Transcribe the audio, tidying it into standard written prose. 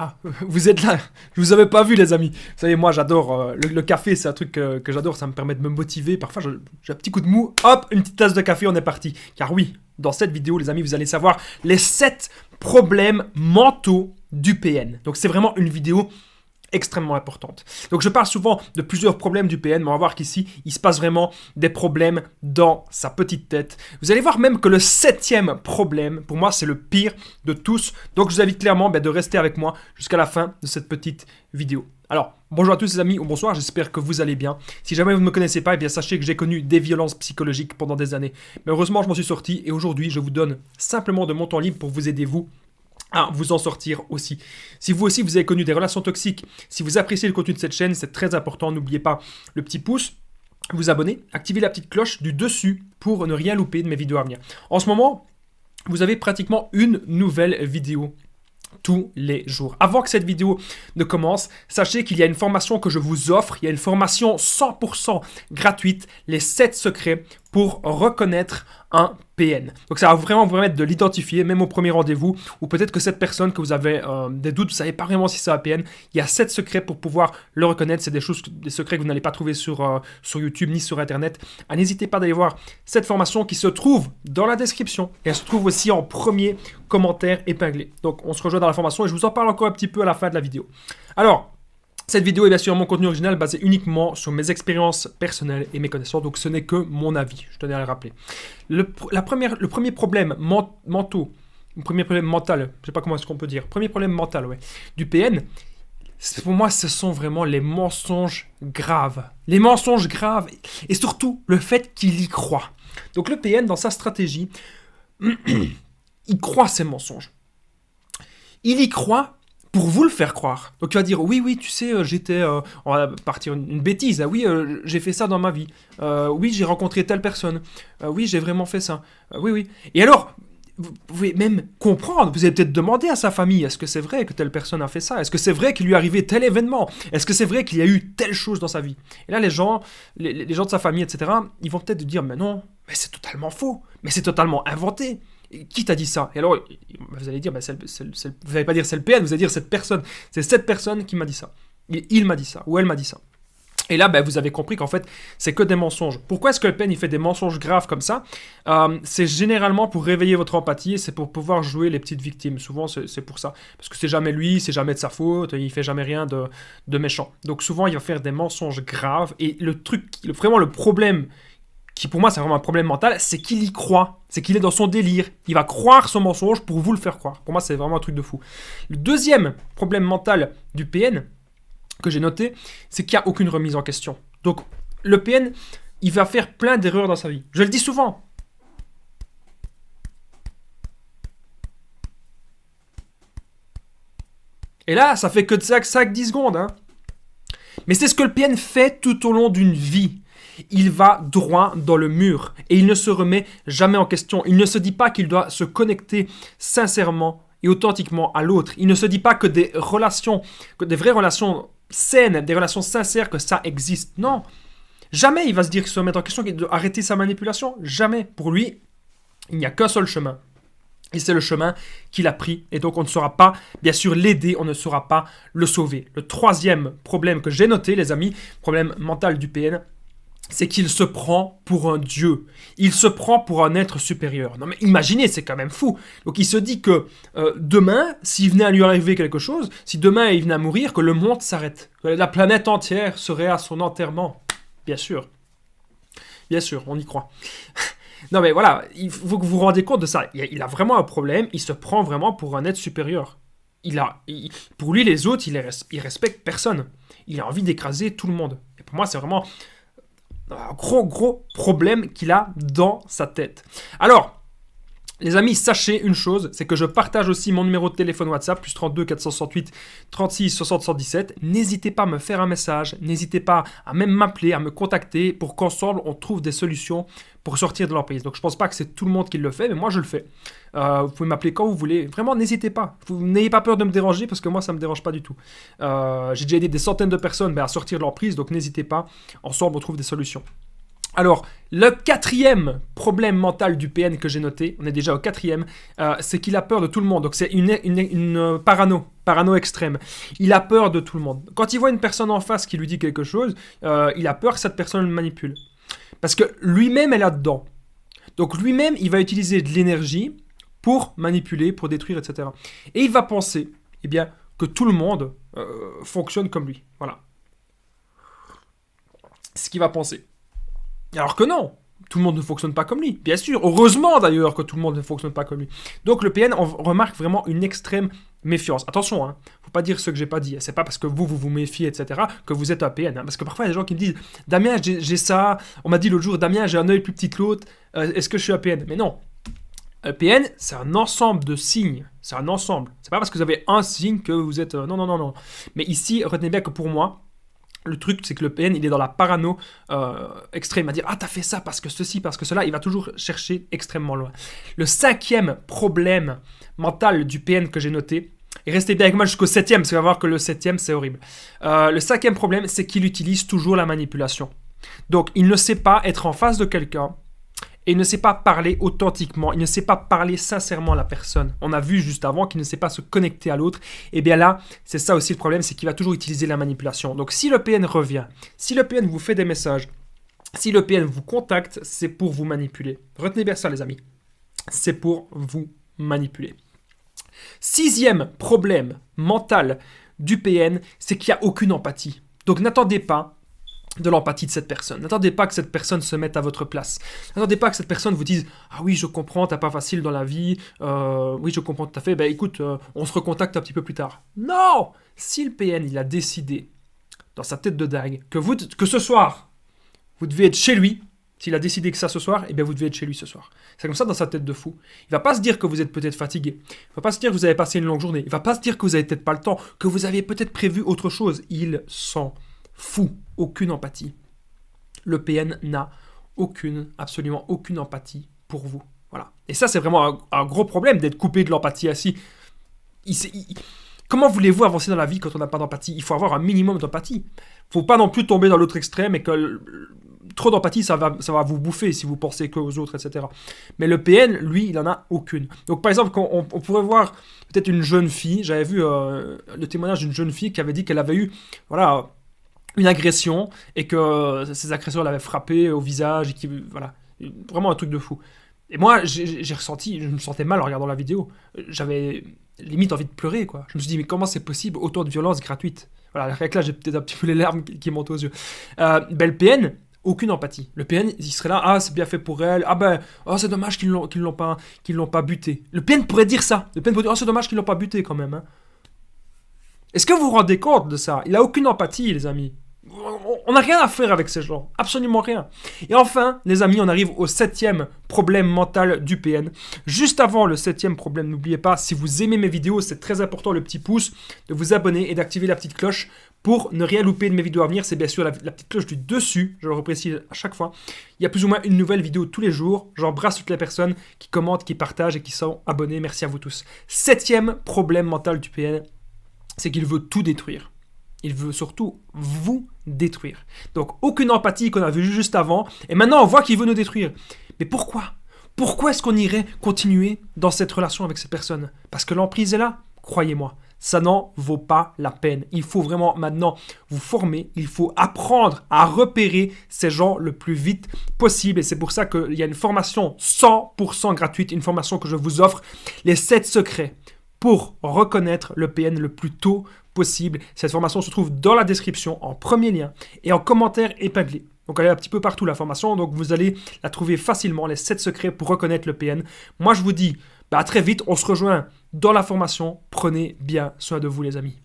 Ah, vous êtes là. Je vous avais pas vu, les amis. Vous savez, moi, j'adore le café. C'est un truc que j'adore. Ça me permet de me motiver. Parfois, j'ai un petit coup de mou. Hop, une petite tasse de café, on est parti. Car oui, dans cette vidéo, les amis, vous allez savoir les 7 problèmes mentaux du PN. Donc, c'est vraiment une vidéo extrêmement importante. Donc je parle souvent de plusieurs problèmes du PN, mais on va voir qu'ici, il se passe vraiment des problèmes dans sa petite tête. Vous allez voir même que le 7e problème, pour moi, c'est le pire de tous. Donc je vous invite clairement de rester avec moi jusqu'à la fin de cette petite vidéo. Alors, bonjour à tous les amis, ou bonsoir, j'espère que vous allez bien. Si jamais vous ne me connaissez pas, eh bien sachez que j'ai connu des violences psychologiques pendant des années. Mais heureusement, je m'en suis sorti et aujourd'hui, je vous donne simplement de mon temps libre pour vous aider, vous, à vous en sortir aussi. Si vous aussi vous avez connu des relations toxiques, si vous appréciez le contenu de cette chaîne, c'est très important, n'oubliez pas le petit pouce, vous abonner, activez la petite cloche du dessus pour ne rien louper de mes vidéos à venir. En ce moment, vous avez pratiquement une nouvelle vidéo tous les jours. Avant que cette vidéo ne commence, sachez qu'il y a une formation que je vous offre, il y a une formation 100% gratuite, les 7 secrets pour reconnaître un PN. Donc ça va vraiment vous permettre de l'identifier, même au premier rendez-vous, ou peut-être que cette personne que vous avez des doutes, vous ne savez pas vraiment si c'est un PN, il y a 7 secrets pour pouvoir le reconnaître, c'est des secrets que vous n'allez pas trouver sur YouTube ni sur Internet. N'hésitez pas d'aller voir cette formation qui se trouve dans la description, et elle se trouve aussi en premier commentaire épinglé. Donc on se rejoint dans la formation et je vous en parle encore un petit peu à la fin de la vidéo. Alors, cette vidéo est bien sûr mon contenu original basé uniquement sur mes expériences personnelles et mes connaissances, donc ce n'est que mon avis, je tenais à le rappeler. Le premier problème mental, je ne sais pas comment est-ce qu'on peut dire, premier problème mental du PN, pour moi ce sont vraiment les mensonges graves. Les mensonges graves et surtout le fait qu'il y croit. Donc le PN dans sa stratégie, il croit ces mensonges. Il y croit pour vous le faire croire. Donc tu vas dire, oui, tu sais, on va partir une bêtise, oui, j'ai fait ça dans ma vie, oui, j'ai rencontré telle personne, oui, j'ai vraiment fait ça, oui. Et alors, vous pouvez même comprendre, vous avez peut-être demandé à sa famille, est-ce que c'est vrai que telle personne a fait ça? Est-ce que c'est vrai qu'il lui est arrivé tel événement? Est-ce que c'est vrai qu'il y a eu telle chose dans sa vie? Et là, les gens de sa famille, etc., ils vont peut-être dire, mais non, mais c'est totalement faux, mais c'est totalement inventé. Qui t'a dit ça? Et alors, vous allez dire, vous n'allez pas dire c'est le PN, vous allez dire cette personne. C'est cette personne qui m'a dit ça. Il m'a dit ça, ou elle m'a dit ça. Et là, vous avez compris qu'en fait, c'est que des mensonges. Pourquoi est-ce que le PN il fait des mensonges graves comme ça? C'est généralement pour réveiller votre empathie et c'est pour pouvoir jouer les petites victimes. Souvent, c'est pour ça. Parce que c'est jamais lui, c'est jamais de sa faute, il fait jamais rien de méchant. Donc souvent, il va faire des mensonges graves. Et vraiment le problème qui pour moi c'est vraiment un problème mental, c'est qu'il y croit, c'est qu'il est dans son délire, il va croire son mensonge pour vous le faire croire. Pour moi c'est vraiment un truc de fou. Le deuxième problème mental du PN que j'ai noté, c'est qu'il n'y a aucune remise en question. Donc le PN, il va faire plein d'erreurs dans sa vie. Je le dis souvent. Et là, ça fait que de ça 10 secondes. Hein. Mais c'est ce que le PN fait tout au long d'une vie. Il va droit dans le mur et il ne se remet jamais en question. Il ne se dit pas qu'il doit se connecter sincèrement et authentiquement à l'autre. Il ne se dit pas que des vraies relations saines, des relations sincères, que ça existe. Non. Jamais il va se dire qu'il se remet en question, qu'il doit arrêter sa manipulation. Jamais. Pour lui, il n'y a qu'un seul chemin. Et c'est le chemin qu'il a pris. Et donc on ne saura pas, bien sûr, l'aider, on ne saura pas le sauver. Le troisième problème que j'ai noté, les amis, problème mental du PN, c'est qu'il se prend pour un dieu. Il se prend pour un être supérieur. Non mais imaginez, c'est quand même fou. Donc il se dit que demain, s'il venait à lui arriver quelque chose, si demain il venait à mourir, que le monde s'arrête. Que la planète entière serait à son enterrement. Bien sûr. Bien sûr, on y croit. Non mais voilà, il faut que vous vous rendiez compte de ça. Il a vraiment un problème, il se prend vraiment pour un être supérieur. Pour lui, les autres, il respecte personne. Il a envie d'écraser tout le monde. Et pour moi, c'est vraiment un gros problème qu'il a dans sa tête. Alors, les amis, sachez une chose, c'est que je partage aussi mon numéro de téléphone WhatsApp, plus 32 468 36 60 117. N'hésitez pas à me faire un message, n'hésitez pas à même m'appeler, à me contacter pour qu'ensemble on trouve des solutions pour sortir de l'emprise. Donc je ne pense pas que c'est tout le monde qui le fait, mais moi je le fais. Vous pouvez m'appeler quand vous voulez, vraiment n'hésitez pas. Vous n'ayez pas peur de me déranger parce que moi ça ne me dérange pas du tout. J'ai déjà aidé des centaines de personnes à sortir de l'emprise, donc n'hésitez pas, ensemble on trouve des solutions. Alors, le quatrième problème mental du PN que j'ai noté, on est déjà au quatrième, c'est qu'il a peur de tout le monde. Donc c'est une parano extrême. Il a peur de tout le monde. Quand il voit une personne en face qui lui dit quelque chose, il a peur que cette personne le manipule. Parce que lui-même est là-dedans. Donc lui-même, il va utiliser de l'énergie pour manipuler, pour détruire, etc. Et il va penser, eh bien, que tout le monde fonctionne comme lui. Voilà. C'est ce qu'il va penser. Alors que non, tout le monde ne fonctionne pas comme lui. Bien sûr, heureusement d'ailleurs que tout le monde ne fonctionne pas comme lui. Donc le PN, on remarque vraiment une extrême méfiance. Attention, hein, faut pas dire ce que j'ai pas dit. C'est pas parce que vous méfiez, etc., que vous êtes un PN. Hein, parce que parfois il y a des gens qui me disent, Damien, j'ai ça. On m'a dit l'autre jour, Damien, j'ai un œil plus petit que l'autre. Est-ce que je suis un PN? Mais non. Un PN, c'est un ensemble de signes. C'est un ensemble. C'est pas parce que vous avez un signe que vous êtes. Non. Mais ici, retenez bien que pour moi, le truc, c'est que le PN, il est dans la parano extrême, à dire « Ah, t'as fait ça parce que ceci, parce que cela », il va toujours chercher extrêmement loin. Le cinquième problème mental du PN que j'ai noté, et restez bien avec moi jusqu'au septième, parce qu'on va voir que le septième, c'est horrible. Le cinquième problème, c'est qu'il utilise toujours la manipulation. Donc, il ne sait pas être en face de quelqu'un, et il ne sait pas parler authentiquement, il ne sait pas parler sincèrement à la personne. On a vu juste avant qu'il ne sait pas se connecter à l'autre. Et bien là, c'est ça aussi le problème, c'est qu'il va toujours utiliser la manipulation. Donc si le PN revient, si le PN vous fait des messages, si le PN vous contacte, c'est pour vous manipuler. Retenez bien ça les amis, c'est pour vous manipuler. Sixième problème mental du PN, c'est qu'il n'y a aucune empathie. Donc n'attendez pas de l'empathie de cette personne. N'attendez pas que cette personne se mette à votre place. N'attendez pas que cette personne vous dise « Ah oui, je comprends, t'as pas facile dans la vie. Oui, je comprends tout à fait. Ben écoute, on se recontacte un petit peu plus tard. » Non! Si le PN, il a décidé, dans sa tête de dingue, que ce soir, vous devez être chez lui, s'il a décidé que ça ce soir, eh bien vous devez être chez lui ce soir. C'est comme ça dans sa tête de fou. Il va pas se dire que vous êtes peut-être fatigué. Il va pas se dire que vous avez passé une longue journée. Il va pas se dire que vous avez peut-être pas le temps, que vous avez peut-être prévu autre chose. Il s'en fout. Aucune empathie. Le PN n'a absolument aucune empathie pour vous. Voilà. Et ça, c'est vraiment un gros problème d'être coupé de l'empathie ainsi. Comment voulez-vous avancer dans la vie quand on n'a pas d'empathie? Il faut avoir un minimum d'empathie. Il ne faut pas non plus tomber dans l'autre extrême et que trop d'empathie, ça va vous bouffer si vous pensez qu'aux autres, etc. Mais le PN, lui, il n'en a aucune. Donc, par exemple, on pourrait voir peut-être une jeune fille. J'avais vu le témoignage d'une jeune fille qui avait dit qu'elle avait eu... Voilà, une agression et que ces agresseurs l'avaient frappé au visage et voilà, vraiment un truc de fou. Et moi, j'ai ressenti, je me sentais mal en regardant la vidéo. J'avais limite envie de pleurer, quoi. Je me suis dit, mais comment c'est possible autant de violence gratuite? Voilà, avec là, j'ai peut-être un petit peu les larmes qui montent aux yeux. Le PN, aucune empathie. Le PN, il serait là, ah, c'est bien fait pour elle, ah ben, oh, c'est dommage qu'ils l'ont pas buté. Le PN pourrait dire ça. Le PN pourrait dire, oh, c'est dommage qu'ils l'ont pas buté quand même, hein. Est-ce que vous vous rendez compte de ça? Il a aucune empathie, les amis. On n'a rien à faire avec ces gens, absolument rien. Et enfin, les amis, on arrive au septième problème mental du PN. Juste avant le septième problème, n'oubliez pas, si vous aimez mes vidéos, c'est très important le petit pouce, de vous abonner et d'activer la petite cloche pour ne rien louper de mes vidéos à venir. C'est bien sûr la petite cloche du dessus, je le reprécise à chaque fois. Il y a plus ou moins une nouvelle vidéo tous les jours. J'embrasse toutes les personnes qui commentent, qui partagent et qui sont abonnées. Merci à vous tous. Septième problème mental du PN, c'est qu'il veut tout détruire. Il veut surtout vous détruire. Donc, aucune empathie qu'on a vu juste avant. Et maintenant, on voit qu'il veut nous détruire. Mais pourquoi? Pourquoi est-ce qu'on irait continuer dans cette relation avec ces personnes? Parce que l'emprise est là. Croyez-moi, ça n'en vaut pas la peine. Il faut vraiment maintenant vous former. Il faut apprendre à repérer ces gens le plus vite possible. Et c'est pour ça qu'il y a une formation 100% gratuite. Une formation que je vous offre. Les 7 secrets pour reconnaître le PN le plus tôt possible. Cette formation se trouve dans la description, en premier lien et en commentaire épinglé. Donc elle est un petit peu partout la formation, donc vous allez la trouver facilement, les 7 secrets pour reconnaître le PN. Moi je vous dis à très vite, on se rejoint dans la formation. Prenez bien soin de vous les amis.